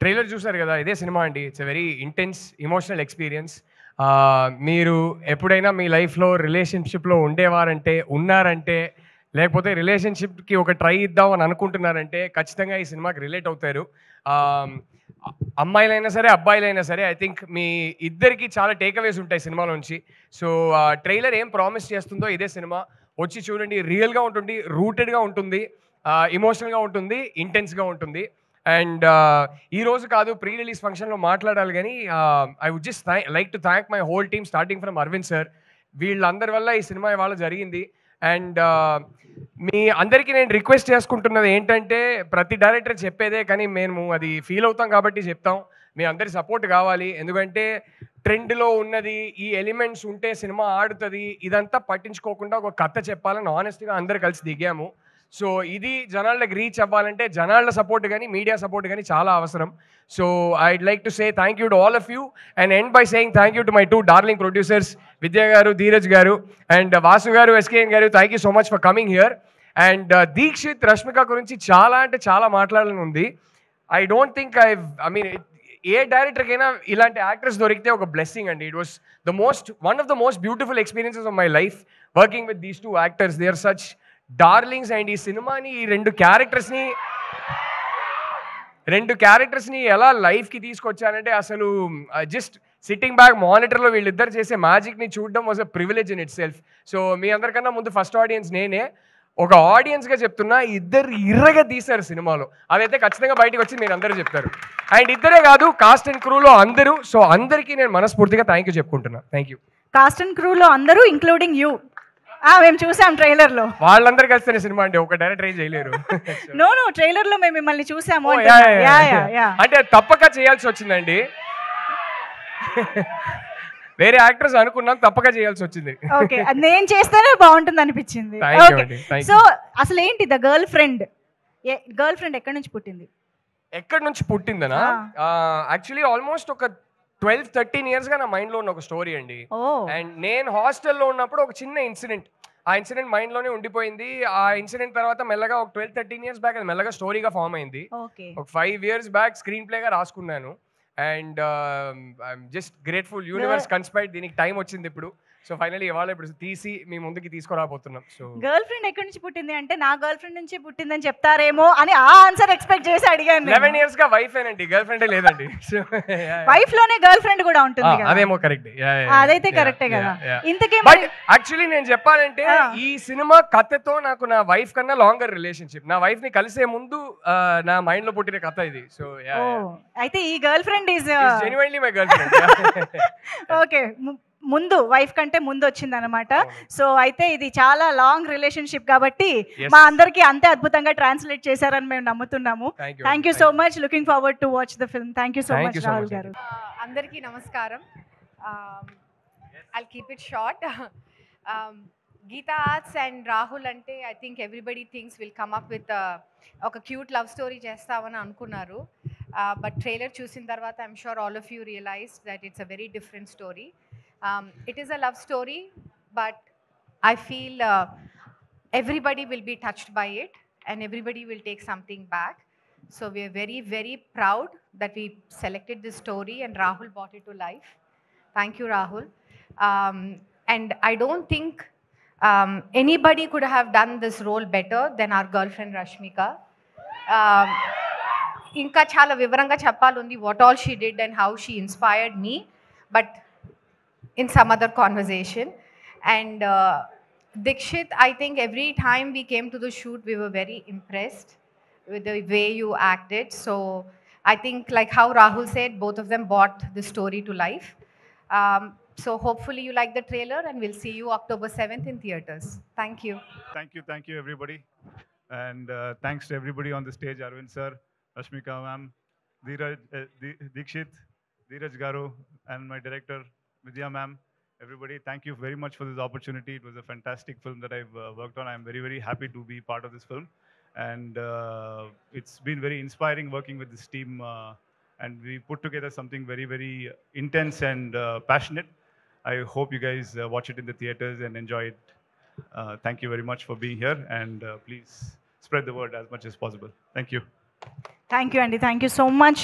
Trailer చూసారు కదా, ఇదే సినిమా అండి. It's a very intense emotional experience. మీరు ఎప్పుడైనా మీ లైఫ్లో రిలేషన్షిప్లో ఉండేవారంటే, ఉన్నారంటే, లేకపోతే రిలేషన్షిప్కి ఒక ట్రై ఇద్దాం అని అనుకుంటున్నారంటే ఖచ్చితంగా ఈ సినిమాకి రిలేట్ అవుతారు. అమ్మాయిలైనా సరే, అబ్బాయిలైనా సరే, ఐ థింక్ మీ ఇద్దరికి చాలా టేక్అవేస్ ఉంటాయి సినిమాలోంచి. సో ట్రైలర్ ఏం ప్రామిస్ చేస్తుందో ఇదే సినిమా. వచ్చి చూడండి, రియల్గా ఉంటుంది, రూటెడ్గా ఉంటుంది, ఎమోషనల్గా ఉంటుంది, ఇంటెన్స్గా ఉంటుంది. అండ్ ఈ రోజు కాదు, ప్రీ రిలీజ్ ఫంక్షన్లో మాట్లాడాలి, కానీ I would just like to thank my whole team starting from Aravind sir. వీళ్ళందరి వల్ల ఈ సినిమా ఇవాళ జరిగింది. అండ్ మీ అందరికీ నేను రిక్వెస్ట్ చేసుకుంటున్నది ఏంటంటే, ప్రతి డైరెక్టర్ చెప్పేదే, కానీ మేము అది ఫీల్ అవుతాం కాబట్టి చెప్తాం. మీ అందరి సపోర్ట్ కావాలి. ఎందుకంటే ట్రెండ్లో ఉన్నది, ఈ ఎలిమెంట్స్ ఉంటే సినిమా ఆడుతుంది, ఇదంతా పట్టించుకోకుండా ఒక కథ చెప్పాలని ఆనెస్ట్గా అందరు కలిసి దిగాము. సో ఇది జనాలకు రీచ్ అవ్వాలంటే జనాల సపోర్ట్ కానీ, మీడియా సపోర్ట్ కానీ చాలా అవసరం. So I'd like to say thank you to all of you and end by saying thank you to my 2 darling producers, Vidya garu, Dheeraj garu, and Vasu garu, SKN garu. Thank you so much for coming here. And Dikshit, Rashmika గురించి చాలా అంటే చాలా మాట్లాడాలని ఉంది. I don't think I mean ఏ డైరెక్టర్కైనా ఇలాంటి actors దొరికితే ఒక బ్లెస్సింగ్ అండి. It was one of the most beautiful experiences of my life working with these 2 actors. They are such darlings. And ఈ సినిమాని, ఈ రెండు క్యారెక్టర్స్ని ఎలా లైఫ్కి తీసుకొచ్చానంటే, అసలు జస్ట్ సిట్టింగ్ బ్యాక్ మానిటర్లో వీళ్ళిద్దరు చేసే మ్యాజిక్ని చూడడం was a privilege in itself. So మీ అందరికన్నా ముందు ఫస్ట్ ఆడియన్స్ నేనే. ఒక ఆడియన్స్గా చెప్తున్నా, ఇద్దరు ఇర్రగా తీశారు సినిమాలో. అదైతే ఖచ్చితంగా బయటకు వచ్చి మీరు అందరూ చెప్తారు. అండ్ ఇద్దరే కాదు, కాస్ట్ అండ్ క్రూలో అందరూ. సో అందరికీ నేను మనస్ఫూర్తిగా థ్యాంక్ యూ చెప్పుకుంటున్నా. Thank you. కాస్ట్ అండ్ క్రూలో అందరూ ఇంక్లూడింగ్ యూ. మేము చూసాం ట్రైలర్లో. వాళ్ళందరూ కలిసిన సినిమా అండి, ఒక డైరెక్టర్ ఏం చేయలేరు. నో ట్రైలర్లో మేము మిమ్మల్ని చూసాము. అంటే తప్పక చేయాల్సి వచ్చిందండి. వేరే యాక్టర్స్ అనుకున్నాం, తప్పక చేయాల్సి వచ్చింది. ఓకే, అది నేను చేస్తేనే బాగుంటుంది అనిపించింది. సో అసలు ఏంటి ద గర్ల్ ఫ్రెండ్ ఎక్కడి నుంచి పుట్టింది? ఎక్కడి నుంచి పుట్టిందనా? యాక్చువల్లీ ఆల్మోస్ట్ ఒక 12-13 ఇయర్స్గా నా మైండ్లో ఉన్న ఒక స్టోరీ అండి. అండ్ నేను హాస్టల్లో ఉన్నప్పుడు ఒక చిన్న ఇన్సిడెంట్, ఆ ఇన్సిడెంట్ మైండ్లోనే ఉండిపోయింది. ఆ ఇన్సిడెంట్ తర్వాత మెల్లగా ఒక 12-13 ఇయర్స్ బ్యాక్ అది మెల్లగా స్టోరీగా ఫామ్ అయింది. ఒక 5 ఇయర్స్ బ్యాక్ స్క్రీన్ ప్లేగా రాసుకున్నాను. And I'm just grateful, universe కన్స్పైర్డ్, దీనికి టైం వచ్చింది ఇప్పుడు. సో ఫైనల్లీ ఇవాళ ఇప్పుడు తీసి మీ ముందుకి తీసుకురాబోతున్నాం. సో గర్ల్ ఫ్రెండ్ ఎక్కడి నుంచి పుట్టింది అంటే, నా గర్ల్ ఫ్రెండ్ నుంచి పుట్టిందని చెప్తారేమో అని ఆ ఆన్సర్ ఎక్స్పెక్ట్ చేసి అడిగాను. 11 years గా వైఫ్ ఏనండి, గర్ల్ ఫ్రెండే లేదండి. వైఫ్ లోనే గర్ల్ ఫ్రెండ్ కూడా ఉంటుంది కదా. అదేమో కరెక్ట్, అదైతే కరెక్టే కదా. ఇంతకీ బట్ యాక్చువల్లీ నేను చెప్పాలంటే, ఈ సినిమా కథతో నాకు నా వైఫ్ కన్నా లాంగర్ రిలేషన్షిప్. నా వైఫ్ ని కలిసే ముందు నా మైండ్ లో పుట్టిన కథ ఇది. సో అయితే ఈ girl friend is genuinely my girl friend. Okay, ముందు వైఫ్ కంటే ముందు వచ్చింది అనమాట. సో అయితే ఇది చాలా లాంగ్ రిలేషన్షిప్ కాబట్టి మా అందరికి అంతే అద్భుతంగా ట్రాన్స్లేట్ చేశారని మేము నమ్ముతున్నాము. Thank you so much, looking forward to watch the film. Thank you so much Rahul garu. అందరికీ నమస్కారం. I'll keep it short. Geeta Arts and Rahul ante I think everybody thinks will come up with oka cute love story chestamani anukunnaru, but trailer chusin tarvata I'm sure all of you realized that it's a very different story. It is a love story, but I feel everybody will be touched by it and everybody will take something back. So we are very, very proud that we selected this story and Rahul brought it to life. Thank you, Rahul. And I don't think anybody could have done this role better than our girlfriend Rashmika. Inka chala vivaranga cheppalundi what all she did and how she inspired me, but in some other conversation. And Dikshit, I think every time we came to the shoot, we were very impressed with the way you acted. So I think, like how Rahul said, both of them brought the story to life. So hopefully you like the trailer and we'll see you October 7th in theaters. Thank you. Thank you everybody. And thanks to everybody on the stage, Arvind sir, Rashmika ma'am, Dikshit, Dheeraj Garu, and my director, Vidya ma'am, everybody, thank you very much for this opportunity. It was a fantastic film that I've worked on. I'm very, very happy to be part of this film. And it's been very inspiring working with this team. And we put together something very, very intense and passionate. I hope you guys watch it in the theaters and enjoy it. Thank you very much for being here. And please spread the word as much as possible. Thank you. Thank you అండి, thank you so much.